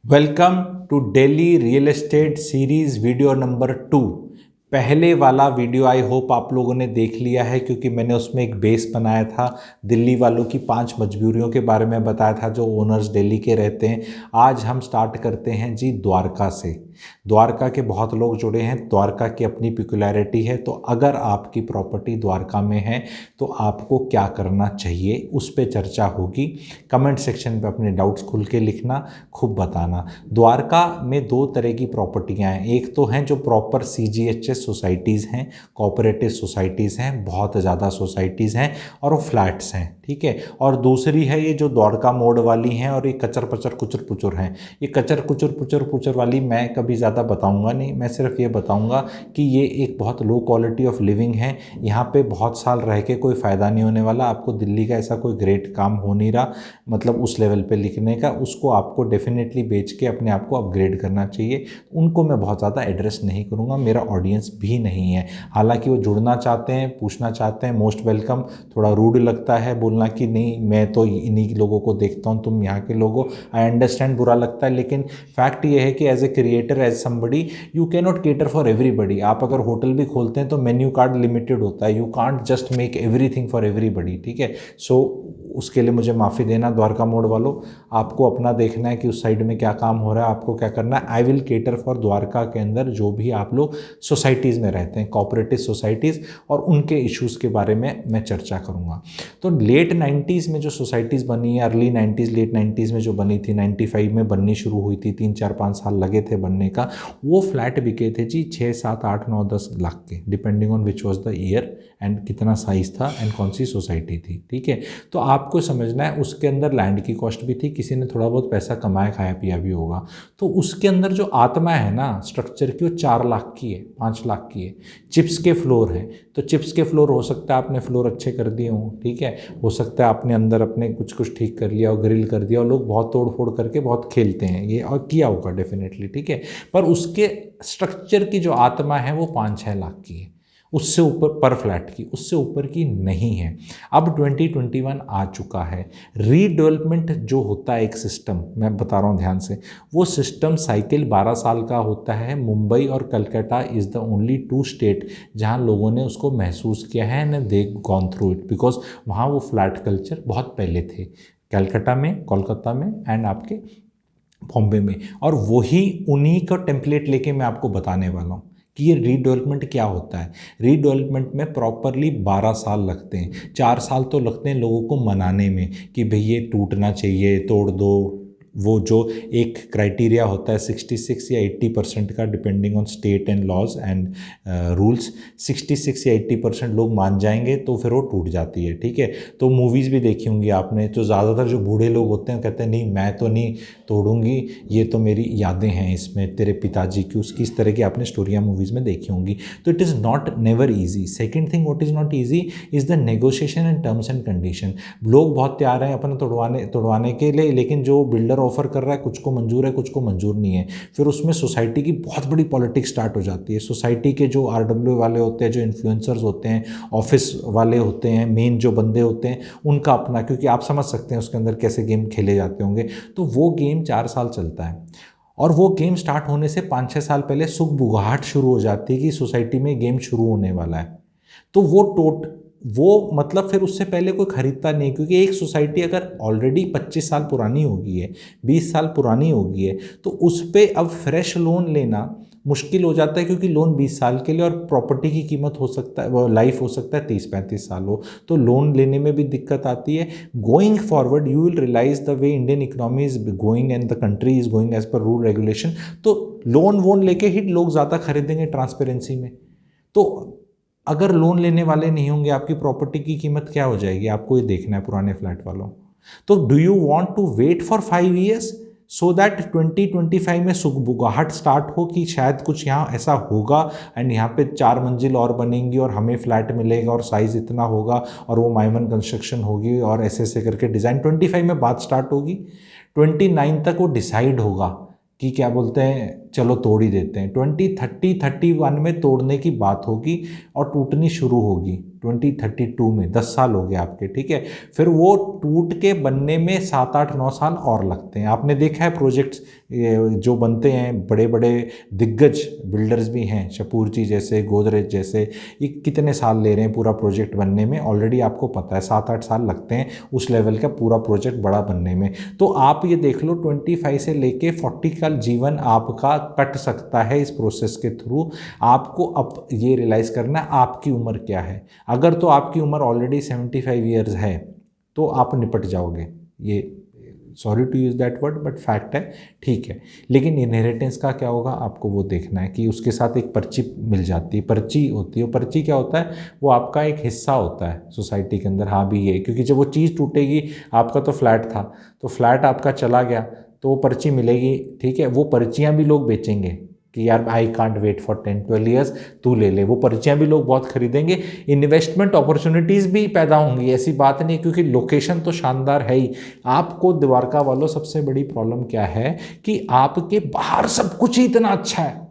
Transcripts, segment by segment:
Welcome to daily real estate series video number 2। पहले वाला video I hope आप लोगों ने देख लिया है, क्योंकि मैंने उसमें एक बेस बनाया था। दिल्ली वालों की 5 मजबूरियों के बारे में बताया था जो ओनर्स दिल्ली के रहते हैं। आज हम स्टार्ट करते हैं जी द्वारका से। द्वारका के बहुत लोग जुड़े हैं। द्वारका की अपनी पिकुलैरिटी है, तो अगर आपकी प्रॉपर्टी द्वारका में है तो आपको क्या करना चाहिए उस पर चर्चा होगी। कमेंट सेक्शन पे अपने डाउट्स खुल के लिखना, खूब बताना। द्वारका में 2 तरह की प्रॉपर्टियां हैं। एक तो हैं जो प्रॉपर CGHS सोसाइटीज़ हैं, कोऑपरेटिव सोसाइटीज़ हैं, बहुत ज़्यादा सोसाइटीज़ हैं और वो फ्लैट्स हैं, ठीक है। और दूसरी है ये जो द्वारका मोड़ वाली हैं और ये कचर पचर कुचर पुचर हैं। ये कचर कुचर पुचर पुचर वाली मैं कभी ज़्यादा बताऊंगा नहीं। मैं सिर्फ ये बताऊंगा कि ये एक बहुत लो क्वालिटी ऑफ लिविंग है। यहाँ पे बहुत साल रह के कोई फ़ायदा नहीं होने वाला आपको। दिल्ली का ऐसा कोई ग्रेट काम हो नहीं रहा, मतलब उस लेवल पे लिखने का। उसको आपको डेफिनेटली बेच के अपने आप को अपग्रेड करना चाहिए। उनको मैं बहुत ज़्यादा एड्रेस नहीं करूँगा, मेरा ऑडियंस भी नहीं है। हालांकि वो जुड़ना चाहते हैं, पूछना चाहते हैं, मोस्ट वेलकम। थोड़ा रूड लगता है बोलना कि नहीं मैं तो इन्हीं लोगों को देखता हूँ, तुम यहाँ के लोगों, आई अंडरस्टैंड, बुरा लगता है। लेकिन फैक्ट ये है कि as a creator, as somebody, you can not cater for everybody. आप अगर होटल भी खोलते हैं तो मेन्यू कार्ड लिमिटेड होता है। You can't just make everything for everybody, ठीक है। सो उसके लिए मुझे माफ़ी देना द्वारका मोड़ वालों। आपको अपना देखना है कि उस साइड में क्या काम हो रहा है, आपको क्या करना है। I will cater for Dwarka के अंदर जो भी आप लोग सोसाइटीज़ में रहते हैं, कोऑपरेटिव सोसाइटीज़, और उनके इश्यूज़ के बारे में मैं चर्चा करूँगा। तो लेट 90s में जो सोसाइटीज़ बनी है, अर्ली 90s लेट 90s में जो बनी थी, 95 में बननी शुरू हुई थी, 3-4-5 साल लगे थे बनने का। वो फ्लैट बिके थे जी 6, 7, 8, 9, 10 लाख के, depending on which was the year and कितना साइज़ था एंड कौन सी सोसाइटी थी, ठीक है। तो आपको समझना है उसके अंदर लैंड की कॉस्ट भी थी, किसी ने थोड़ा बहुत पैसा कमाया खाया पिया भी होगा। तो उसके अंदर जो आत्मा है ना स्ट्रक्चर की, वो 4 लाख की है, 5 लाख की है। चिप्स के फ्लोर है, तो चिप्स के फ्लोर हो सकता है आपने फ्लोर अच्छे कर दिए हों, ठीक है। हो सकता है आपने अंदर अपने कुछ कुछ ठीक कर लिया और ग्रिल कर दिया, और लोग बहुत तोड़ फोड़ करके बहुत खेलते हैं ये, और किया होगा डेफिनेटली, ठीक है। पर उसके स्ट्रक्चर की जो आत्मा है वो 5-6 लाख की है, उससे ऊपर पर फ्लैट की, उससे ऊपर की नहीं है। अब 2021 आ चुका है। रीडेवलपमेंट जो होता है एक सिस्टम, मैं बता रहा हूँ ध्यान से, वो सिस्टम साइकिल 12 साल का होता है। मुंबई और Calcutta is the only 2 state जहाँ लोगों ने उसको महसूस किया है and they gone through it, because वहाँ वो फ्लैट कल्चर बहुत पहले थे, कलकत्ता में, कोलकाता में एंड आपके बॉम्बे में। और वही उन्हीं का टेम्पलेट लेके मैं आपको बताने वाला हूँ कि ये रीडेवलपमेंट क्या होता है। रीडेवलपमेंट में प्रॉपरली 12 साल लगते हैं। 4 साल तो लगते हैं लोगों को मनाने में कि भाई ये टूटना चाहिए, तोड़ दो। वो जो एक क्राइटेरिया होता है 66 या 80% का, depending on state and laws and rules. 66 या 80% लोग मान जाएंगे तो फिर वो टूट जाती है, ठीक है। तो मूवीज़ भी देखी होंगी आपने, तो ज़्यादातर जो बूढ़े लोग होते हैं कहते हैं नहीं मैं तो नहीं तोड़ूंगी, ये तो मेरी यादें हैं इसमें, तेरे पिताजी की, उसकी, इस तरह की आपने स्टोरियाँ मूवीज़ में देखी होंगी। तो it is not never easy. Second thing what is not easy is the negotiation and terms and condition. लोग बहुत तैयार हैं अपना तोड़वाने के लिए, लेकिन जो बिल्डर ऑफर कर रहा है कुछ को मंजूर है, कुछ को मंजूर नहीं है। फिर उसमें सोसाइटी की बहुत बड़ी पॉलिटिक्स स्टार्ट हो जाती है। सोसाइटी के जो RW वाले होते हैं, जो इन्फ्लुएंसर्स होते हैं, ऑफिस वाले होते हैं, मेन जो बंदे होते हैं, उनका अपना, क्योंकि आप समझ सकते हैं उसके अंदर कैसे गेम खेले जाते होंगे। तो वो गेम 4 साल चलता है, और वो गेम स्टार्ट होने से 5-6 साल पहले सुख बुगाहट शुरू हो जाती है कि सोसाइटी में गेम शुरू होने वाला है। तो वो मतलब फिर उससे पहले कोई खरीदता नहीं, क्योंकि एक सोसाइटी अगर ऑलरेडी 25 साल पुरानी हो गई है, 20 साल पुरानी हो गई है, तो उस पर अब फ्रेश लोन लेना मुश्किल हो जाता है, क्योंकि लोन 20 साल के लिए, और प्रॉपर्टी की कीमत हो सकता है, वो लाइफ हो सकता है 30-35 साल हो, तो लोन लेने में भी दिक्कत आती है। Going forward you will realise the way Indian economy is going and the country is going as per rule regulation. तो लोन वोन लेके ही लोग ज़्यादा खरीदेंगे ट्रांसपेरेंसी में। तो अगर लोन लेने वाले नहीं होंगे, आपकी प्रॉपर्टी की कीमत क्या हो जाएगी, आपको ये देखना है पुराने फ्लैट वालों। तो do you want to wait for 5 years so that 2025 में सुगबुगाहट स्टार्ट हो कि शायद कुछ यहाँ ऐसा होगा एंड यहाँ पे 4 मंजिल और बनेंगी और हमें फ्लैट मिलेगा और साइज़ इतना होगा और वो माइमन कंस्ट्रक्शन होगी और ऐसे ऐसे करके डिज़ाइन 25 में बात स्टार्ट होगी, 29 तक वो डिसाइड होगा कि क्या बोलते हैं चलो तोड़ ही देते हैं, 2030-31 में तोड़ने की बात होगी और टूटनी शुरू होगी। 2032 में, 10 साल हो गए आपके, ठीक है। फिर वो टूट के बनने में 7-8-9 साल और लगते हैं। आपने देखा है प्रोजेक्ट्स जो बनते हैं, बड़े बड़े दिग्गज बिल्डर्स भी हैं, शपूरजी जैसे, गोदरेज जैसे, ये कितने साल ले रहे हैं पूरा प्रोजेक्ट बनने में, ऑलरेडी आपको पता है 7-8 साल लगते हैं उस लेवल का पूरा प्रोजेक्ट बड़ा बनने में। तो आप ये देख लो 25 से लेके 40 का जीवन आपका कट सकता है इस प्रोसेस के थ्रू। आपको अब ये रियलाइज़ करना है आपकी उम्र क्या है। अगर तो आपकी उम्र ऑलरेडी 75 ईयर्स है तो आप निपट जाओगे, ये sorry to use that word but fact है, ठीक है। लेकिन इनहेरिटेंस का क्या होगा, आपको वो देखना है कि उसके साथ एक पर्ची मिल जाती है, पर्ची होती है। वो पर्ची क्या होता है, वो आपका एक हिस्सा होता है सोसाइटी के अंदर। हाँ भी ये, क्योंकि जब वो चीज़ टूटेगी, आपका तो फ्लैट था, तो फ्लैट आपका चला गया तो वो पर्ची मिलेगी, ठीक है। वो पर्चियाँ भी लोग बेचेंगे कि यार I can't wait for 10-12 years, तू ले ले। वो पर्चियाँ भी लोग बहुत खरीदेंगे। इन्वेस्टमेंट अपॉर्चुनिटीज़ भी पैदा होंगी, ऐसी बात नहीं, क्योंकि लोकेशन तो शानदार है ही। आपको द्वारका वालों सबसे बड़ी प्रॉब्लम क्या है कि आपके बाहर सब कुछ ही इतना अच्छा है,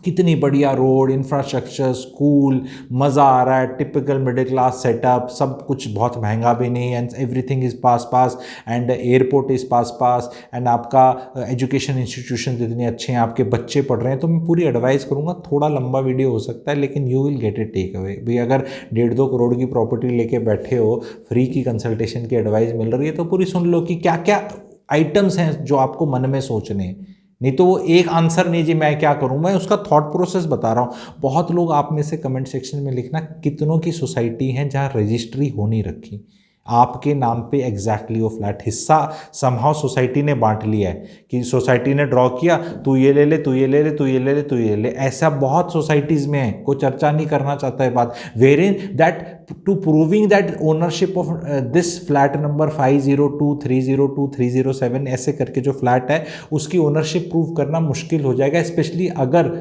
कितनी बढ़िया रोड, इंफ्रास्ट्रक्चर, स्कूल, मज़ा आ रहा है, टिपिकल मिडिल क्लास सेटअप, सब कुछ बहुत महंगा भी नहीं, and everything is pass and airport is pass and आपका एजुकेशन इंस्टीट्यूशन इतने अच्छे हैं, आपके बच्चे पढ़ रहे हैं। तो मैं पूरी एडवाइस करूँगा, थोड़ा लंबा वीडियो हो सकता है लेकिन you will get it take away. भाई अगर 1.5-2 करोड़ की प्रॉपर्टी लेके बैठे हो, फ्री की कंसल्टेशन की एडवाइस मिल रही है, तो पूरी सुन लो कि क्या क्या आइटम्स हैं जो आपको मन में सोचने हैं। नहीं तो वो एक आंसर नहीं जी मैं क्या करूं, मैं उसका थॉट प्रोसेस बता रहा हूं। बहुत लोग आप में से कमेंट सेक्शन में लिखना, कितनों की सोसाइटी हैं जहां रजिस्ट्री हो नहीं रखी, आपके नाम पे एग्जैक्टली वो फ्लैट हिस्सा समहाउ सोसाइटी ने बांट लिया है कि सोसाइटी ने ड्रॉ किया, तू ये ले ले, तू ये ले ले, तू ये ले ले, तू ये ले। ऐसा बहुत सोसाइटीज़ में है, कोई चर्चा नहीं करना चाहता है बात। Where in that to proving that ownership of this flat number 502, 302, 307 ऐसे करके जो फ्लैट है उसकी ओनरशिप प्रूव करना मुश्किल हो जाएगा, स्पेशली अगर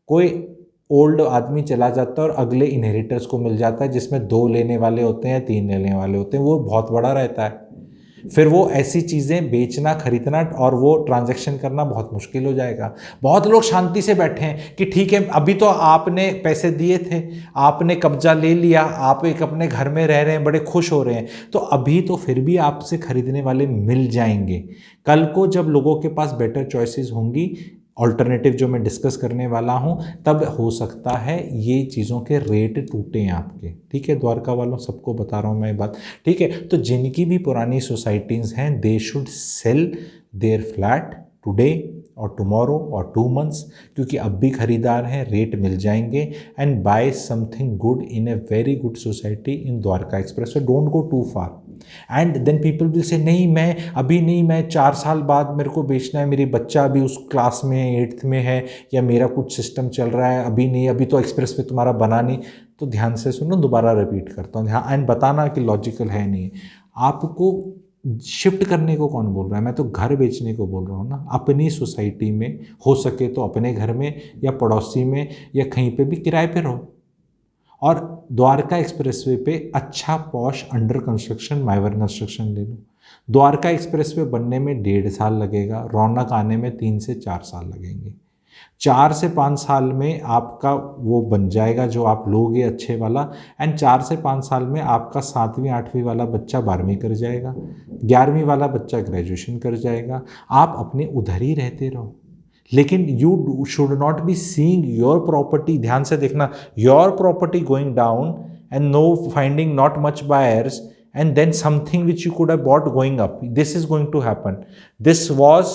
कोई ओल्ड आदमी चला जाता है और अगले इनहेरिटर्स को मिल जाता है जिसमें 2 लेने वाले होते हैं, 3 लेने वाले होते हैं, वो बहुत बड़ा रहता है। फिर वो ऐसी चीज़ें बेचना, खरीदना और वो ट्रांजैक्शन करना बहुत मुश्किल हो जाएगा। बहुत लोग शांति से बैठे हैं कि ठीक है अभी तो आपने पैसे दिए थे, आपने कब्जा ले लिया, आप एक अपने घर में रह रहे हैं, बड़े खुश हो रहे हैं, तो अभी तो फिर भी आपसे खरीदने वाले मिल जाएंगे। कल को जब लोगों के पास बेटर चॉइसेस होंगी, ऑल्टरनेटिव जो मैं डिस्कस करने वाला हूं, तब हो सकता है ये चीज़ों के रेट टूटे हैं आपके, ठीक है। द्वारका वालों सबको बता रहा हूं मैं बात, ठीक है। तो जिनकी भी पुरानी सोसाइटीज़ हैं, they should sell their flat today और टुमारो और 2 मंथ्स, क्योंकि अब भी खरीदार हैं, रेट मिल जाएंगे, and buy something good in a very good society in Dwarka express. So don't go too far and then people will say नहीं मैं अभी नहीं, मैं 4 साल बाद मेरे को बेचना है, मेरी बच्चा अभी उस क्लास में 8th में है, या मेरा कुछ सिस्टम चल रहा है, अभी नहीं, अभी तो एक्सप्रेस वे तुम्हारा बना नहीं। तो ध्यान से सुनो, दोबारा रिपीट करता हूँ ध्यान, एंड बताना कि लॉजिकल है नहीं। आपको शिफ्ट करने को कौन बोल रहा है, मैं तो घर बेचने को बोल रहा हूँ ना। अपनी सोसाइटी में हो सके तो अपने घर में या पड़ोसी में या कहीं पे भी किराए पे रहो, और द्वारका एक्सप्रेसवे पे अच्छा पॉश अंडर कंस्ट्रक्शन माइवर कंस्ट्रक्शन ले लो। द्वारका एक्सप्रेसवे बनने में 1.5 साल लगेगा, रौनक आने में 3 से 4 साल लगेंगे। 4 से 5 साल में आपका वो बन जाएगा जो आप लोगे अच्छे वाला, एंड 4 से 5 साल में आपका 7वीं 8वीं वाला बच्चा 12वीं कर जाएगा, 11वीं वाला बच्चा ग्रेजुएशन कर जाएगा। आप अपने उधर ही रहते रहो, लेकिन you should not be seeing your property, ध्यान से देखना, your property going down and know finding not much buyers, and then something which you could have bought going up. This is going to happen. This was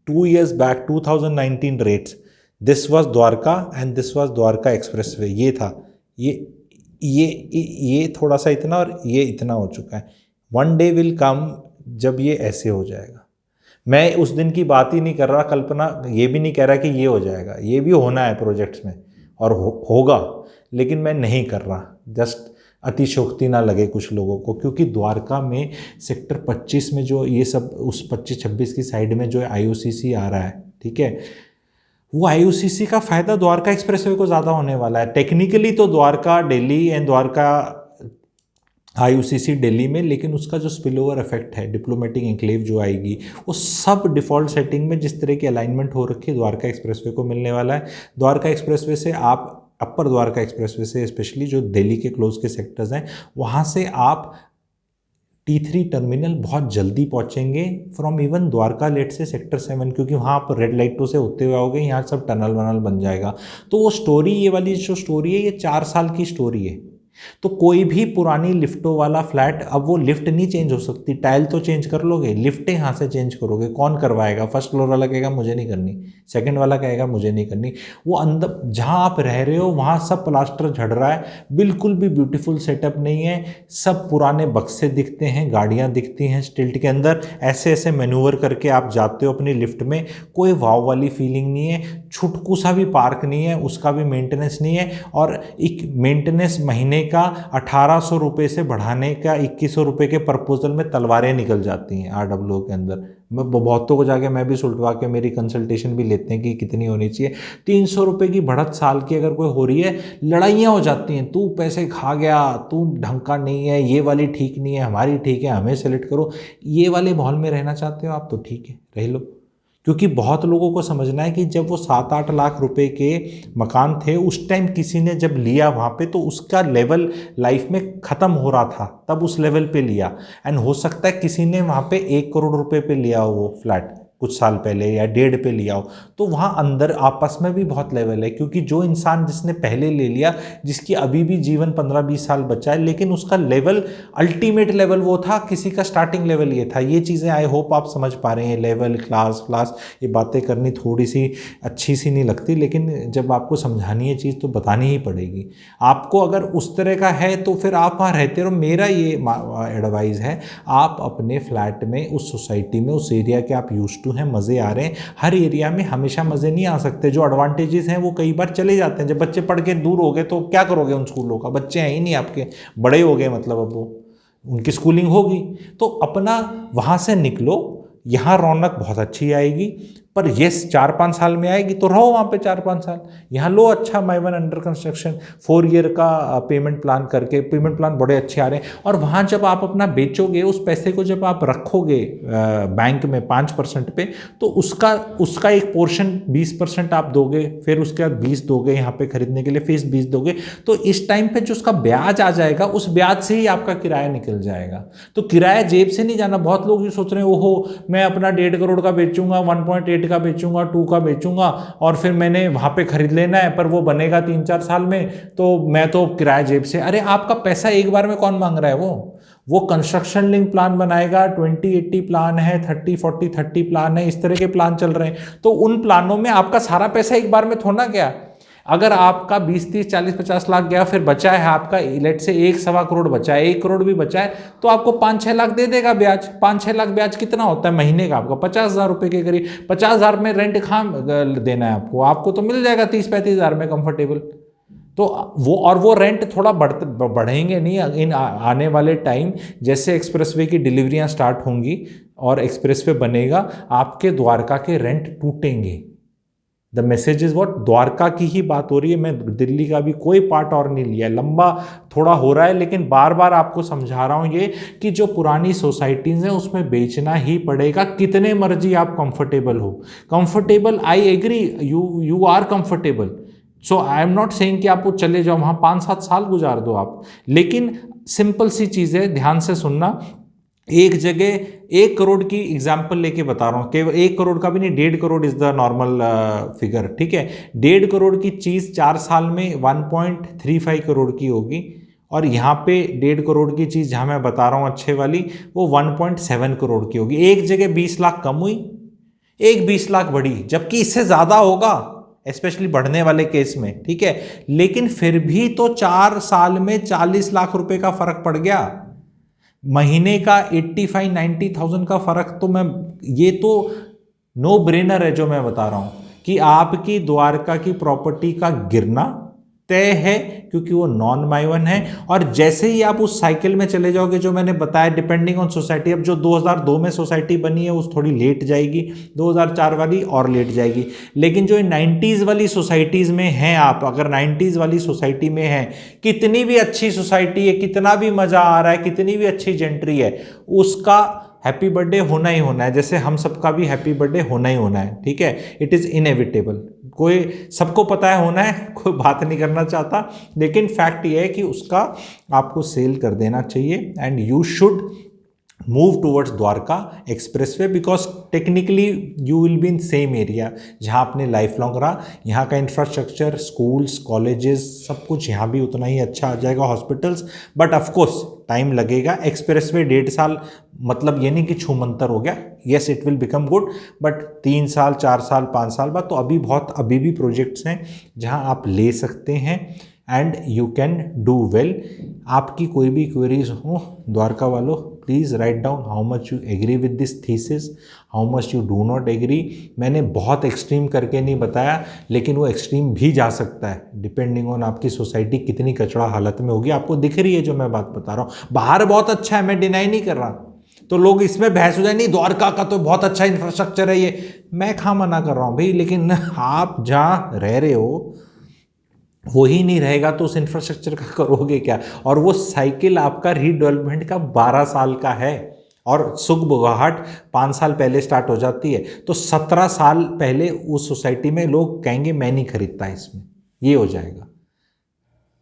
2 years back, 2019 rates. This was Dwarka and this was Dwarka Expressway. ये था, ये थोड़ा सा इतना और ये इतना हो चुका है। One day will come जब ये ऐसे हो जाएगा। मैं उस दिन की बात ही नहीं कर रहा, कल्पना ये भी नहीं कह रहा कि ये हो जाएगा, ये भी होना है प्रोजेक्ट्स में और होगा, लेकिन मैं नहीं कर रहा, जस्ट अतिशोक्ति ना लगे कुछ लोगों को, क्योंकि द्वारका में सेक्टर 25 में जो ये सब उस 25-26 की साइड में जो IOCC आ रहा है, ठीक है, वो IOCC का फ़ायदा द्वारका एक्सप्रेसवे को ज़्यादा होने वाला है। टेक्निकली तो द्वारका दिल्ली एंड द्वारका IOCC दिल्ली में, लेकिन उसका जो स्पिल ओवर इफेक्ट है, डिप्लोमेटिक एनक्लेव जो आएगी, वो सब डिफ़ॉल्ट सेटिंग में जिस तरह की अलाइनमेंट हो रखी है द्वारका एक्सप्रेसवे को मिलने वाला है। द्वारका एक्सप्रेसवे से आप अपर द्वारका एक्सप्रेसवे से, स्पेशली जो दिल्ली के क्लोज के सेक्टर्स हैं, वहाँ से आप T3 टर्मिनल बहुत जल्दी पहुँचेंगे फ्रॉम इवन द्वारका लेट से सेक्टर 7, क्योंकि वहाँ आप रेड लाइटों से होते हुए आओगे, यहाँ सब टनल वनल बन जाएगा। तो वो स्टोरी, ये वाली जो स्टोरी है, ये 4 साल की स्टोरी है। तो कोई भी पुरानी लिफ्टों वाला फ्लैट, अब वो लिफ्ट नहीं चेंज हो सकती, टाइल तो चेंज कर लोगे, लिफ्टें यहाँ से चेंज करोगे, कौन करवाएगा? फर्स्ट फ्लोर वाला कहेगा मुझे नहीं करनी, सेकंड वाला कहेगा मुझे नहीं करनी। वो अंदर जहाँ आप रह रहे हो वहाँ सब प्लास्टर झड़ रहा है, बिल्कुल भी ब्यूटीफुल सेटअप नहीं है, सब पुराने बक्से दिखते हैं, गाड़ियाँ दिखती हैं स्टिल्ट के अंदर, ऐसे ऐसे मैन्यूवर करके आप जाते हो अपनी लिफ्ट में, कोई वाव वाली फीलिंग नहीं है, छुटकू सा भी पार्क नहीं है, उसका भी मेंटेनेंस नहीं है, और एक मेंटेनेंस महीने का 1800 रुपये से बढ़ाने का 2100 रुपये के प्रपोजल में तलवारें निकल जाती हैं RWO के अंदर। मैं बहुतों को जाके मैं भी सुलटवा के मेरी कंसल्टेशन भी लेते हैं कि कितनी होनी चाहिए। 300 रुपये की बढ़त साल की अगर कोई हो रही है, लड़ाइयाँ हो जाती हैं, तू पैसे खा गया, तू ढंग का नहीं है, ये वाली ठीक नहीं है, हमारी ठीक है, हमें सेलेक्ट करो। ये वाले माहौल में रहना चाहते हो आप तो ठीक है, रह लो। क्योंकि बहुत लोगों को समझना है कि जब वो 7-8 लाख रुपए के मकान थे, उस टाइम किसी ने जब लिया वहाँ पे, तो उसका लेवल लाइफ में ख़त्म हो रहा था, तब उस लेवल पे लिया। एंड हो सकता है किसी ने वहाँ पे 1 करोड़ रुपए पे लिया हो वो फ्लैट कुछ साल पहले, या 1.5 पे लिया हो, तो वहाँ अंदर आपस में भी बहुत लेवल है। क्योंकि जो इंसान जिसने पहले ले लिया, जिसकी अभी भी जीवन 15-20 साल बचा है, लेकिन उसका लेवल, अल्टीमेट लेवल वो था, किसी का स्टार्टिंग लेवल ये था। ये चीज़ें आई होप आप समझ पा रहे हैं। लेवल, क्लास, ये बातें करनी थोड़ी सी अच्छी सी नहीं लगती, लेकिन जब आपको समझानी है चीज़ तो बतानी ही पड़ेगी। आपको अगर उस तरह का है तो फिर आप वहाँ रहते रहो। मेरा ये एडवाइस है, आप अपने फ्लैट में, उस सोसाइटी में, उस एरिया के आप यूज हैं, मज़े आ रहे हैं। हर एरिया में हमेशा मज़े नहीं आ सकते, जो एडवांटेजेस हैं वो कई बार चले जाते हैं। जब बच्चे पढ़ के दूर हो गए तो क्या करोगे उन स्कूलों का? बच्चे हैं ही नहीं आपके, बड़े हो गए, मतलब अब वो उनकी स्कूलिंग होगी, तो अपना वहाँ से निकलो। यहाँ रौनक बहुत अच्छी आएगी, पर येस 4-5 साल में आएगी तो रहो वहाँ पे 4-5 साल। यहाँ लो अच्छा माइवन अंडर कंस्ट्रक्शन 4 ईयर का पेमेंट प्लान करके, पेमेंट प्लान बड़े अच्छे आ रहे हैं। और वहाँ जब आप अपना बेचोगे, उस पैसे को जब आप रखोगे बैंक में 5% पे, तो उसका एक पोर्शन 20% आप दोगे, फिर उसके बाद 20 दोगे यहाँ पे खरीदने के लिए, फीस 20 दोगे, तो इस टाइम पे जो उसका ब्याज आ जाएगा, उस ब्याज से ही आपका किराया निकल जाएगा। तो किराया जेब से नहीं जाना। बहुत लोग ये सोच रहे हैं, ओहो मैं अपना 1.5 करोड़ का बेचूंगा, 1.8 का बेचूंगा, 2 का बेचूंगा, और फिर मैंने वहाँ पे खरीद लेना है, पर वो बनेगा 3-4 साल में, तो मैं तो किराया जेब से। अरे आपका पैसा एक बार में कौन मांग रहा है? वो कंस्ट्रक्शन लिंक प्लान बनाएगा, 20-80 प्लान है, 30-40-30 प्लान है, इस तरह के प्लान चल रहे हैं। तो उन प्लानों में आपका सारा पैसा एक बार में थोड़ा गया। अगर आपका 20-30-40-50 लाख गया, फिर बचा है आपका लेट से 1-1.25 करोड़ बचा है, 1 करोड़ भी बचा है, तो आपको 5-6 लाख दे देगा ब्याज। 5-6 लाख ब्याज कितना होता है महीने का? आपका 50,000 रुपये के करीब। 50,000 में रेंट कहाँ देना है आपको तो मिल जाएगा 30-35 हज़ार में कंफर्टेबल। तो वो रेंट थोड़ा बढ़ेंगे नहीं इन आने वाले टाइम। जैसे एक्सप्रेसवे की डिलीवरियां स्टार्ट होंगी और एक्सप्रेसवे बनेगा, आपके द्वारका के रेंट टूटेंगे। The message is what, Dwarka की ही बात हो रही है, मैं दिल्ली का भी कोई पार्ट और नहीं लिया, लंबा थोड़ा हो रहा है, लेकिन बार बार आपको समझा रहा हूं ये कि जो पुरानी सोसाइटीज हैं उसमें बेचना ही पड़ेगा, कितने मर्जी आप कंफर्टेबल हो। Comfortable, I agree, you are comfortable, so I am not saying कि आप वो चले जाओ वहाँ 5-7 साल गुजार दो आप, लेकिन सिंपल सी चीज़ है, ध्यान से सुनना। एक जगह 1 करोड़ की एग्जाम्पल लेके बता रहा हूँ, केवल 1 करोड़ का भी नहीं, 1.5 crore is the normal figure, ठीक है। 1.5 करोड़ की चीज़ 4 साल में 1.35 करोड़ की होगी, और यहाँ पे 1.5 करोड़ की चीज़ जहाँ मैं बता रहा हूँ अच्छे वाली, वो 1.7 करोड़ की होगी। एक जगह 20 लाख कम हुई, एक 20 लाख बढ़ी, जबकि इससे ज़्यादा होगा स्पेशली बढ़ने वाले केस में, ठीक है। लेकिन फिर भी तो 4 साल में 40 लाख रुपए का फर्क पड़ गया, महीने का 85-90,000 का फर्क। तो ये तो नो ब्रेनर है जो मैं बता रहा हूं कि आपकी द्वारका की प्रॉपर्टी का गिरना तय है, क्योंकि वो नॉन माइवन है। और जैसे ही आप उस साइकिल में चले जाओगे जो मैंने बताया, डिपेंडिंग ऑन सोसाइटी, अब जो 2002 में सोसाइटी बनी है उस थोड़ी लेट जाएगी, 2004 वाली और लेट जाएगी, लेकिन जो 90s वाली सोसाइटीज़ में हैं, आप अगर 90s वाली सोसाइटी में हैं, कितनी भी अच्छी सोसाइटी है, कितना भी मज़ा आ रहा है, कितनी भी अच्छी जेंट्री है, उसका हैप्पी बर्थडे होना ही होना है, जैसे हम सबका भी हैप्पी बर्थडे होना ही होना है, ठीक है, इट इज़ इनएविटेबल। कोई सबको पता है होना है, कोई बात नहीं करना चाहता, लेकिन फैक्ट ये है कि उसका आपको सेल कर देना चाहिए and you should move towards Dwarka expressway because technically you will be in same area जहाँ आपने लाइफ लॉन्ग रहा। यहाँ का इंफ्रास्ट्रक्चर, स्कूल्स, कॉलेजेस, सब कुछ यहाँ भी उतना ही अच्छा आ जाएगा, हॉस्पिटल्स, बट ऑफकोर्स टाइम लगेगा। एक्सप्रेसवे 1.5 साल मतलब ये नहीं कि छूमंतर हो गया, yes it will become good, but 3 साल 4 साल 5 साल बाद तो अभी भी प्रोजेक्ट्स हैं जहाँ आप ले सकते हैं and you can do well. आपकी कोई भी क्वेरीज हो द्वारका वालों, please write down how much you agree with this thesis, how much you do not agree. मैंने बहुत एक्सट्रीम करके नहीं बताया, लेकिन वो एक्सट्रीम भी जा सकता है डिपेंडिंग ऑन आपकी सोसाइटी कितनी कचड़ा हालत में होगी। आपको दिख रही है जो मैं बात बता रहा हूँ, बाहर बहुत अच्छा है, मैं डिनाई नहीं कर रहा, तो लोग इसमें बहस हो जाए, नहीं द्वारका का तो बहुत अच्छा इंफ्रास्ट्रक्चर है ये, मैं कहाँ मना कर रहा हूँ भाई, लेकिन आप जहाँ रह रहे हो वो ही नहीं रहेगा तो उस इंफ्रास्ट्रक्चर का करोगे क्या। और वो साइकिल आपका रीडेवलपमेंट का 12 साल का है और सुगबुगाहट 5 साल पहले स्टार्ट हो जाती है, तो 17 साल पहले उस सोसाइटी में लोग कहेंगे मैं नहीं खरीदता इसमें, ये हो जाएगा।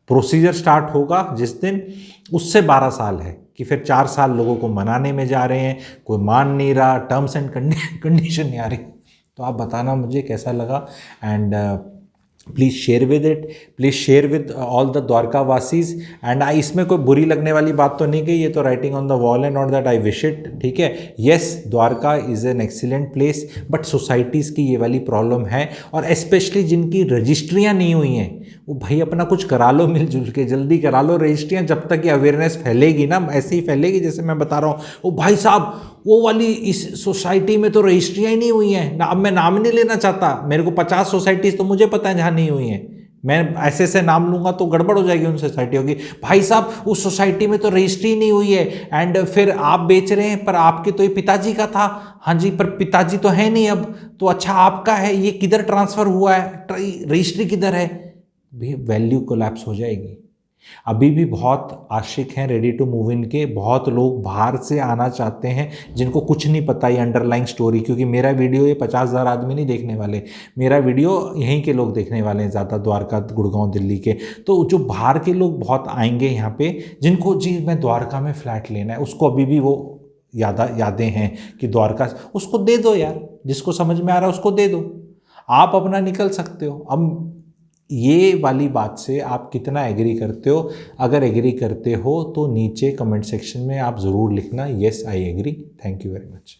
प्रोसीजर स्टार्ट होगा जिस दिन, उससे 12 साल है कि फिर 4 साल लोगों को मनाने में जा रहे हैं, कोई मान नहीं रहा, टर्म्स एंड कंडीशन नहीं आ रही। तो आप बताना मुझे कैसा लगा and please share with it, please share with all the Dwarka वासीज। एंड इसमें कोई बुरी लगने वाली बात तो नहीं गई, ये तो writing on the wall and not that I wish it, ठीक है। Yes Dwarka is an excellent place, but societies की ये वाली प्रॉब्लम है, और स्पेशली जिनकी रजिस्ट्रियाँ नहीं हुई हैं वो भाई अपना कुछ करा लो, मिलजुल के जल्दी करा लो रजिस्ट्रियाँ, जब तक ये अवेयरनेस फैलेगी ना ऐसे ही फैलेगी जैसे मैं बता रहा हूँ। वो भाई साहब वो वाली इस सोसाइटी में तो रजिस्ट्रियाँ ही नहीं हुई हैं ना, अब मैं नाम नहीं लेना चाहता, मेरे को 50 सोसाइटीज़ तो मुझे पता है जहाँ नहीं हुई हैं, मैं ऐसे ऐसे नाम लूँगा तो गड़बड़ हो जाएगी उन सोसाइटियों की। भाई साहब उस सोसाइटी में तो रजिस्ट्री नहीं हुई है एंड फिर आप बेच रहे हैं, पर आपके तो ये पिताजी का था, हाँ जी पर पिताजी तो है नहीं अब, तो अच्छा आपका है, ये किधर ट्रांसफ़र हुआ है, रजिस्ट्री किधर है, वैल्यू कोलैप्स हो जाएगी। अभी भी बहुत आशिक हैं रेडी टू मूव इन के, बहुत लोग बाहर से आना चाहते हैं जिनको कुछ नहीं पता ये अंडरलाइंग स्टोरी, क्योंकि मेरा वीडियो ये 50,000 आदमी नहीं देखने वाले, मेरा वीडियो यहीं के लोग देखने वाले हैं ज़्यादा, द्वारका, गुड़गांव, दिल्ली के। तो जो बाहर के लोग बहुत आएंगे यहाँ पे, जिनको जी मैं द्वारका में फ्लैट लेना है, उसको अभी भी वो यादें हैं कि द्वारका, उसको दे दो यार, जिसको समझ में आ रहा है उसको दे दो, आप अपना निकल सकते हो। अब ये वाली बात से आप कितना एग्री करते हो, अगर एग्री करते हो तो नीचे कमेंट सेक्शन में आप ज़रूर लिखना yes I agree. Thank you very much.